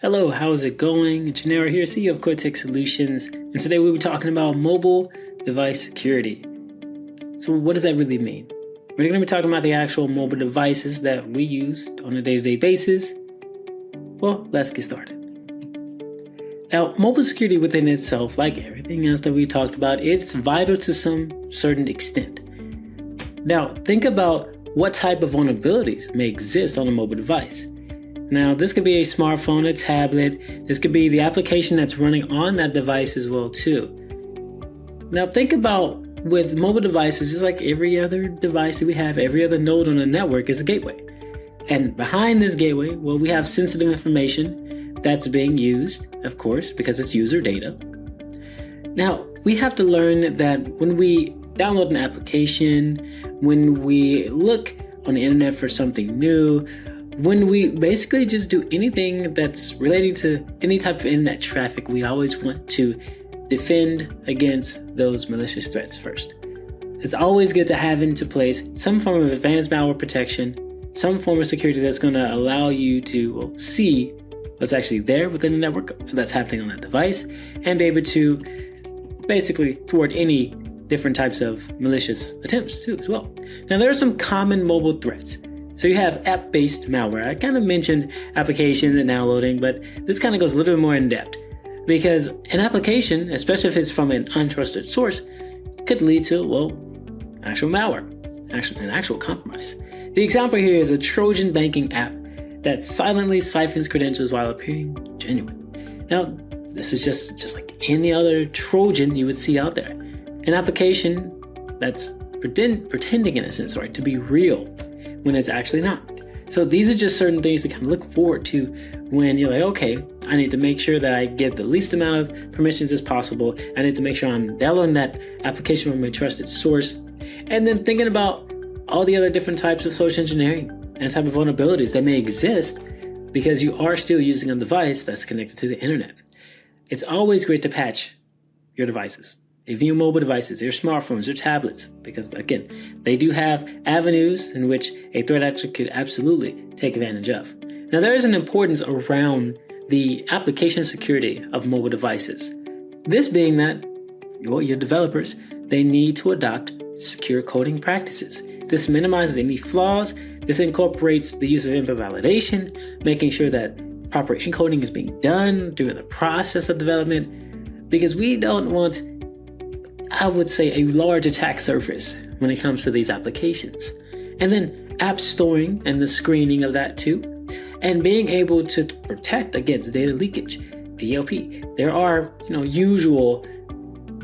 Hello, how's it going? Gennaro here, CEO of Cortex Solutions, and today we'll be talking about mobile device security. So what does that really mean? We're going to be talking about the actual mobile devices that we use on a day-to-day basis. Well, let's get started. Now, mobile security within itself, like everything else that we talked about, it's vital to some certain extent. Now, think about what type of vulnerabilities may exist on a mobile device. Now, this could be a smartphone, a tablet. This could be the application that's running on that device as well, too. Now, think about with mobile devices, it's like every other device that we have, every other node on the network is a gateway. And behind this gateway, well, we have sensitive information that's being used, of course, because it's user data. Now, we have to learn that when we download an application, when we look on the internet for something new, when we basically just do anything that's relating to any type of internet traffic, we always want to defend against those malicious threats first. It's always good to have into place some form of advanced malware protection, some form of security that's going to allow you to see what's actually there within the network that's happening on that device, and be able to basically thwart any different types of malicious attempts too as well. Now, there are some common mobile threats. So you have app-based malware. I kind of mentioned applications and downloading, but this kind of goes a little bit more in depth, because an application, especially if it's from an untrusted source, could lead to, well, actual malware, an actual compromise. The example here is a Trojan banking app that silently siphons credentials while appearing genuine. Now, this is just like any other Trojan you would see out there. An application that's pretending in a sense, right, to be real when it's actually not. So these are just certain things to kind of look forward to when you're like, okay, I need to make sure that I get the least amount of permissions as possible. I need to make sure I'm downloading that application from a trusted source. And then thinking about all the other different types of social engineering and type of vulnerabilities that may exist because you are still using a device that's connected to the internet. It's always great to patch your devices. Even your mobile devices, your smartphones, your tablets, because again, they do have avenues in which a threat actor could absolutely take advantage of. Now, there is an importance around the application security of mobile devices. This being that your developers, they need to adopt secure coding practices. This minimizes any flaws. This incorporates the use of endpoint validation, making sure that proper encoding is being done during the process of development, because we don't want, I would say, a large attack surface when it comes to these applications. And then app storing and the screening of that too. And being able to protect against data leakage, DLP. There are, usual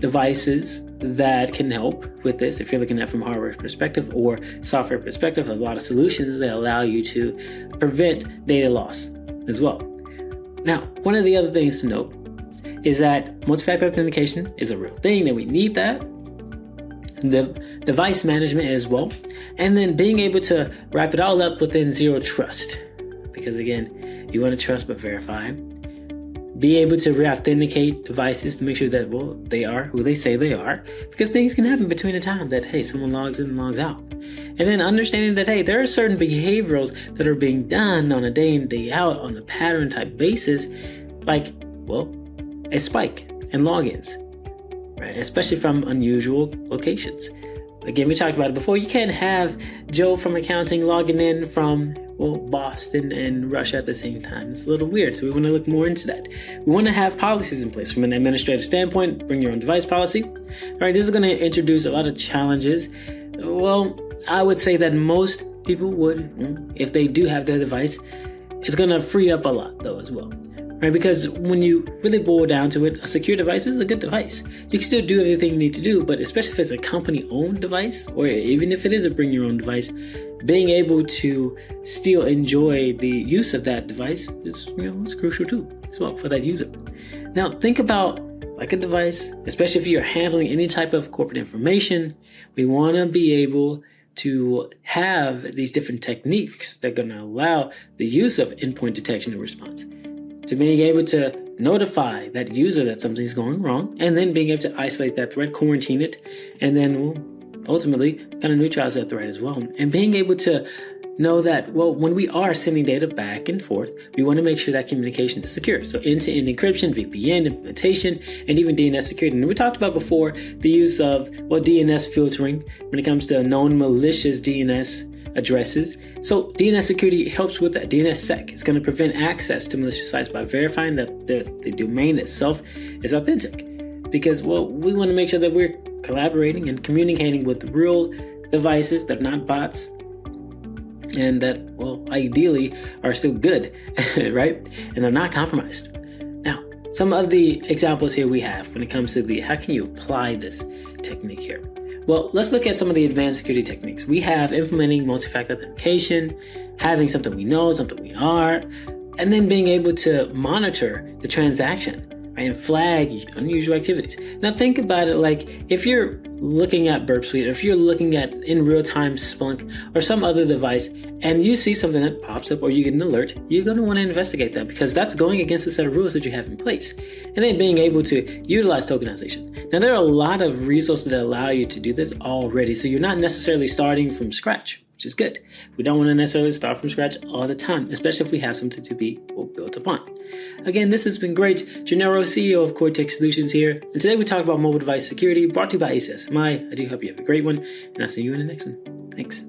devices that can help with this. If you're looking at it from a hardware perspective or software perspective, a lot of solutions that allow you to prevent data loss as well. Now, one of the other things to note is that multi-factor authentication is a real thing, that we need that. The device management as well. And then being able to wrap it all up within zero trust. Because again, you want to trust but verify. Be able to re-authenticate devices to make sure that, well, they are who they say they are. Because things can happen between the time that, hey, someone logs in and logs out. And then understanding that, hey, there are certain behaviorals that are being done on a day in, day out on a pattern type basis. Like, well, a spike in logins, right? Especially from unusual locations. Again, we talked about it before. You can't have Joe from accounting logging in from, well, Boston and Russia at the same time. It's a little weird, so we want to look more into that. We want to have policies in place from an administrative standpoint. Bring your own device policy. All right, this is going to introduce a lot of challenges. Well, I would say that most people would, if they do have their device, it's going to free up a lot though as well. Right? Because when you really boil down to it, a secure device is a good device. You can still do everything you need to do, but especially if it's a company-owned device, or even if it is a bring your own device, being able to still enjoy the use of that device is, is crucial too, as well, for that user. Now, think about like a device, especially if you're handling any type of corporate information. We want to be able to have these different techniques that are going to allow the use of endpoint detection and response, to being able to notify that user that something's going wrong, and then being able to isolate that threat, quarantine it, and then ultimately kind of neutralize that threat as well. And being able to know that, well, when we are sending data back and forth, we want to make sure that communication is secure. So end-to-end encryption, VPN implementation, and even DNS security. And we talked about before the use of, well, DNS filtering when it comes to known malicious DNS addresses. So DNS security helps with that. DNSSEC is going to prevent access to malicious sites by verifying that the domain itself is authentic. Because, well, we want to make sure that we're collaborating and communicating with real devices that are not bots, and that, well, ideally are still good, right? And they're not compromised. Now, some of the examples here we have when it comes to how can you apply this technique here? Well, let's look at some of the advanced security techniques. We have implementing multi-factor authentication, having something we know, something we are, and then being able to monitor the transaction, right, and flag unusual activities. Now think about it like if you're looking at Burp Suite, or if you're looking at in real time Splunk or some other device, and you see something that pops up or you get an alert, you're going to want to investigate that because that's going against the set of rules that you have in place. And then being able to utilize tokenization. Now there are a lot of resources that allow you to do this already, so you're not necessarily starting from scratch, which is good. We don't want to necessarily start from scratch all the time, especially if we have something to be built upon. Again, this has been great. Gennaro, CEO of Cortex Solutions here, and today we talk about mobile device security brought to you by ACSMI. I do hope you have a great one, and I'll see you in the next one. Thanks.